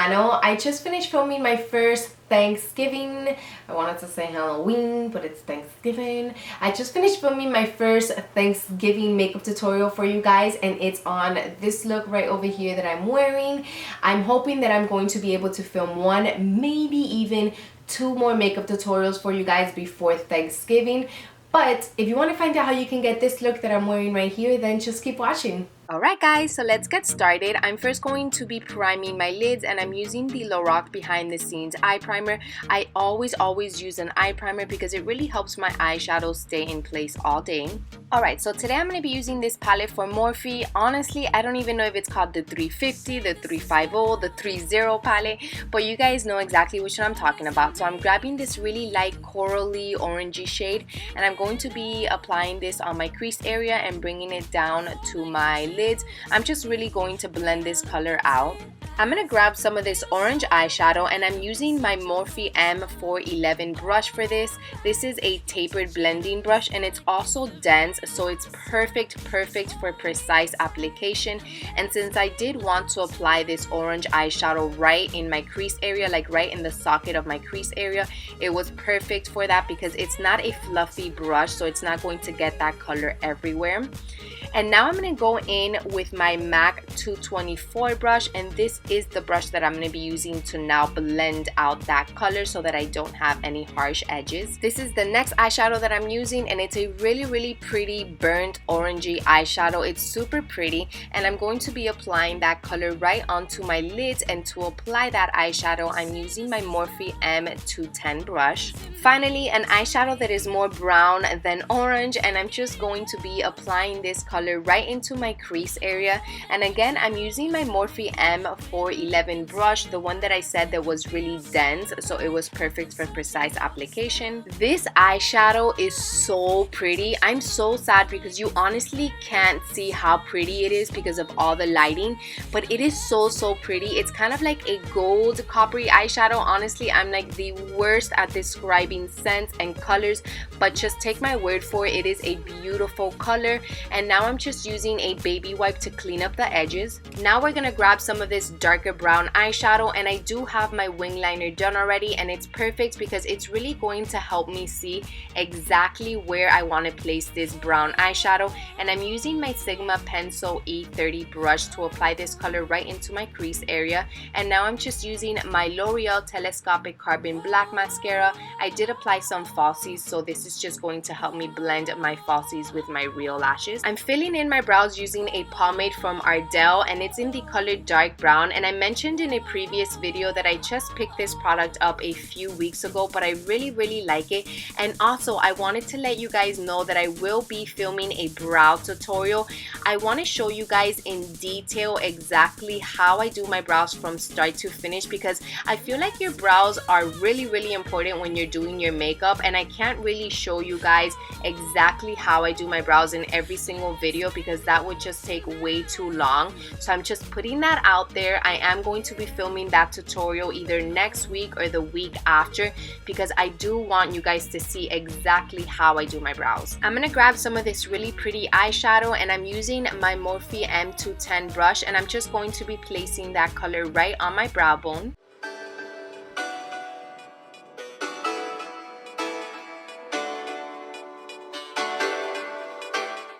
channel. I just finished filming my first Thanksgiving. I wanted to say Halloween, but it's Thanksgiving. I just finished filming my first Thanksgiving makeup tutorial for you guys, and it's on this look right over here that I'm wearing. I'm hoping that I'm going to be able to film one, maybe even 2 more makeup tutorials for you guys before Thanksgiving. But if you want to find out how you can get this look that I'm wearing right here, then just keep watching. Alright guys, so let's get started. I'm first going to be priming my lids, and I'm using the LORAC Behind the Scenes eye primer. I always use an eye primer because it really helps my eyeshadow stay in place all day. Alright, so today I'm going to be using this palette for Morphe. Honestly, I don't even know if it's called the 350, the 350, the 30 palette, but you guys know exactly which one I'm talking about. So I'm grabbing this really light corally orangey shade, and I'm going to be applying this on my crease area and bringing it down to my lids. I'm just really going to blend this color out. I'm going to grab some of this orange eyeshadow, and I'm using my Morphe M411 brush for this. This is a tapered blending brush, and it's also dense, so it's perfect for precise application. And since I did want to apply this orange eyeshadow right in my crease area, like right in the socket of my crease area, it was perfect for that because it's not a fluffy brush, so it's not going to get that color everywhere. And now I'm going to go in with my MAC 224 brush, and this is the brush that I'm going to be using to now blend out that color so that I don't have any harsh edges. This is the next eyeshadow that I'm using, and it's a really pretty burnt orangey eyeshadow. It's super pretty, and I'm going to be applying that color right onto my lids. And to apply that eyeshadow, I'm using my Morphe M210 brush. Finally, an eyeshadow that is more brown than orange, and I'm just going to be applying this color right into my crease area. And again, I'm using my Morphe M411 brush, the one that I said that was really dense, so it was perfect for precise application. This eyeshadow is so pretty. I'm so sad because you honestly can't see how pretty it is because of all the lighting, but it is so pretty. It's kind of like a gold coppery eyeshadow. Honestly, I'm like the worst at describing scents and colors, but just take my word for it, it is a beautiful color. And now I'm just using a baby wipe to clean up the edges. Now we're gonna grab some of this darker brown eyeshadow, and I do have my wing liner done already, and it's perfect because it's really going to help me see exactly where I want to place this brown eyeshadow. And I'm using my Sigma Pencil E30 brush to apply this color right into my crease area. And now I'm just using my L'Oreal Telescopic Carbon Black Mascara. I did apply some falsies, so this is just going to help me blend my falsies with my real lashes. I'm filling in my brows using a pomade from Ardell, and it's in the color dark brown. And I mentioned in a previous video that I just picked this product up a few weeks ago, but I really like it. And also, I wanted to let you guys know that I will be filming a brow tutorial. I want to show you guys in detail exactly how I do my brows from start to finish, because I feel like your brows are really important when you're doing your makeup, and I can't really show you guys exactly how I do my brows in every single video because that would just take way too long. So I'm just putting that out there. I am going to be filming that tutorial either next week or the week after because I do want you guys to see exactly how I do my brows. I'm gonna grab some of this really pretty eyeshadow, and I'm using my Morphe M210 brush, and I'm just going to be placing that color right on my brow bone.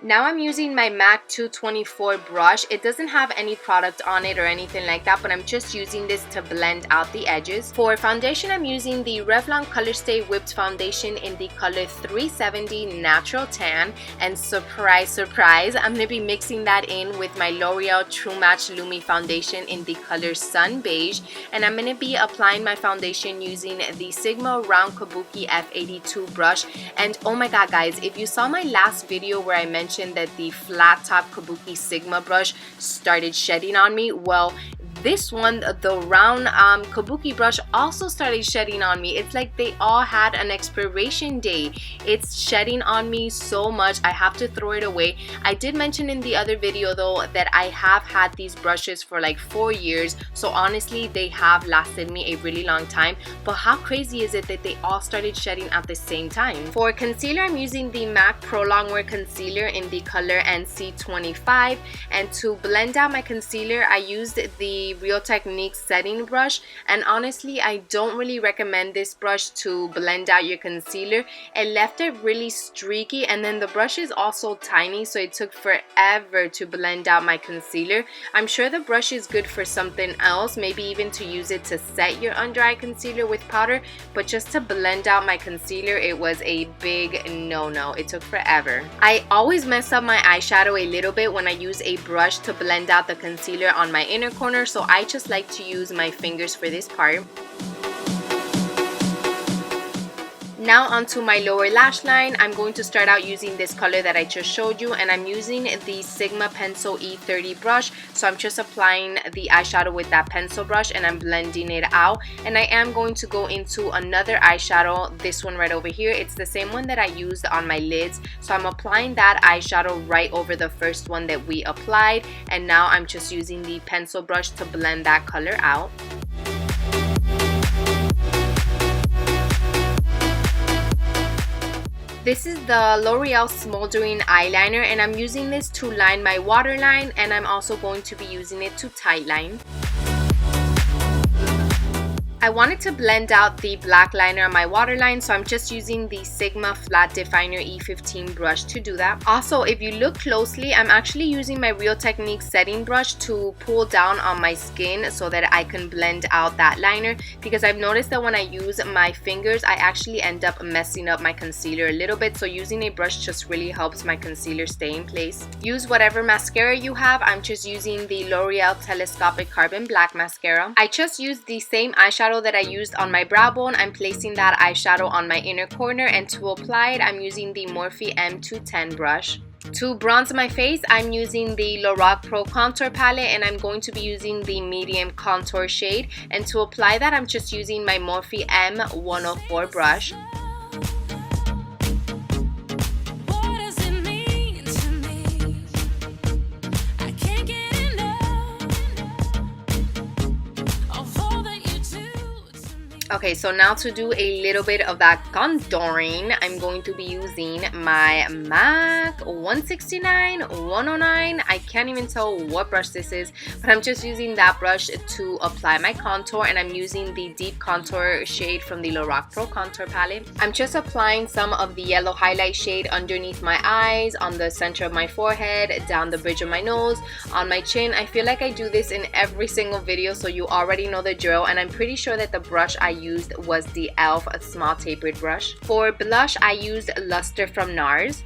Now I'm using my MAC 224 brush. It doesn't have any product on it or anything like that, but I'm just using this to blend out the edges. For foundation, I'm using the Revlon Color Stay Whipped Foundation in the color 370 Natural Tan. And surprise, I'm going to be mixing that in with my L'Oreal True Match Lumi Foundation in the color Sun Beige. And I'm going to be applying my foundation using the Sigma Round Kabuki F82 brush. And oh my god guys, if you saw my last video where I mentioned that the flat top Kabuki Sigma brush started shedding on me, well, this one, the round Kabuki brush, also started shedding on me. It's like they all had an expiration date. It's shedding on me so much, I have to throw it away. I did mention in the other video though that I have had these brushes for like 4 years, so honestly they have lasted me a really long time. But how crazy is it that they all started shedding at the same time? For concealer, I'm using the MAC Pro Longwear Concealer in the color NC25, and to blend out my concealer I used the the Real Techniques setting brush, and honestly I don't really recommend this brush to blend out your concealer. It left it really streaky, and then the brush is also tiny, so it took forever to blend out my concealer. I'm sure the brush is good for something else, maybe even to use it to set your under eye concealer with powder, but just to blend out my concealer, it was a big no-no. It took forever. I always mess up my eyeshadow a little bit when I use a brush to blend out the concealer on my inner corner, so I just like to use my fingers for this part. Now onto my lower lash line. I'm going to start out using this color that I just showed you, and I'm using the Sigma Pencil E30 brush. So I'm just applying the eyeshadow with that pencil brush and I'm blending it out. And I am going to go into another eyeshadow, this one right over here. It's the same one that I used on my lids. So I'm applying that eyeshadow right over the first one that we applied, and now I'm just using the pencil brush to blend that color out. This is the L'Oreal Smoldering eyeliner, and I'm using this to line my waterline, and I'm also going to be using it to tightline. I wanted to blend out the black liner on my waterline, so I'm just using the Sigma Flat Definer E15 brush to do that. Also, if you look closely, I'm actually using my Real Techniques setting brush to pull down on my skin so that I can blend out that liner, because I've noticed that when I use my fingers, I actually end up messing up my concealer a little bit, so using a brush just really helps my concealer stay in place. Use whatever mascara you have. I'm just using the L'Oreal Telescopic Carbon Black Mascara. I just used the same eyeshadow that I used on my brow bone. I'm placing that eyeshadow on my inner corner, and to apply it, I'm using the Morphe M210 brush. To bronze my face, I'm using the LORAC Pro Contour Palette, and I'm going to be using the medium contour shade. And to apply that, I'm just using my Morphe M104 brush. Okay, so now to do a little bit of that contouring, I'm going to be using my MAC 169, 109. I can't even tell what brush this is, but I'm just using that brush to apply my contour, and I'm using the deep contour shade from the LORAC Pro Contour Palette. I'm just applying some of the yellow highlight shade underneath my eyes, on the center of my forehead, down the bridge of my nose, on my chin. I feel like I do this in every single video, so you already know the drill, and I'm pretty sure that the brush I used was the e.l.f. small tapered brush. For blush, I used Luster from NARS.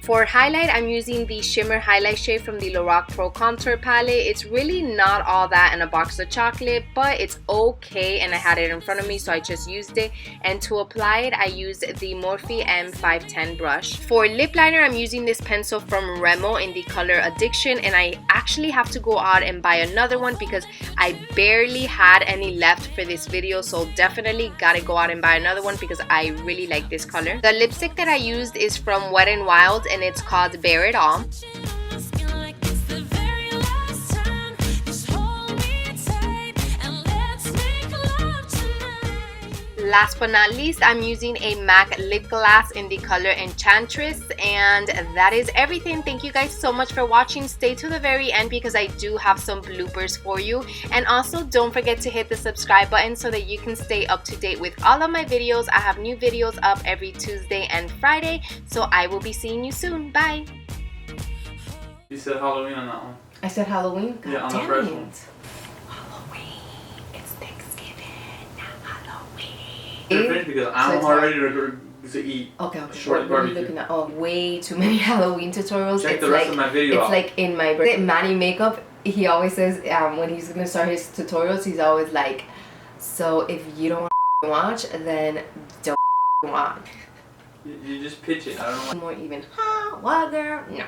For highlight, I'm using the shimmer highlight shade from the LORAC Pro Contour Palette. It's really not all that in a box of chocolate, but it's okay, and I had it in front of me, so I just used it. And to apply it, I used the Morphe M510 brush. For lip liner, I'm using this pencil from RIMMEL in the color Addiction, and I actually have to go out and buy another one because I barely had any left for this video, so definitely gotta go out and buy another one because I really like this color. The lipstick that I used is from Wet n Wild, and it's called Bare It All. Last but not least, I'm using a MAC lip gloss in the color Enchantress, and that is everything. Thank you guys so much for watching. Stay to the very end because I do have some bloopers for you, and also don't forget to hit the subscribe button so that you can stay up to date with all of my videos. I have new videos up every Tuesday and Friday, so I will be seeing you soon. Bye. You said Halloween on that one. I said Halloween? God, yeah, on the first one. Because I'm already ready to eat. Okay. Short what are you looking at? Oh, way too many Halloween tutorials. Check the rest of my video out. It's like in my Manny makeup. He always says when he's gonna start his tutorials, he's always like, "So if you don't watch, then don't watch." You just pitch it. I don't know. More even. Huh? What, girl? No.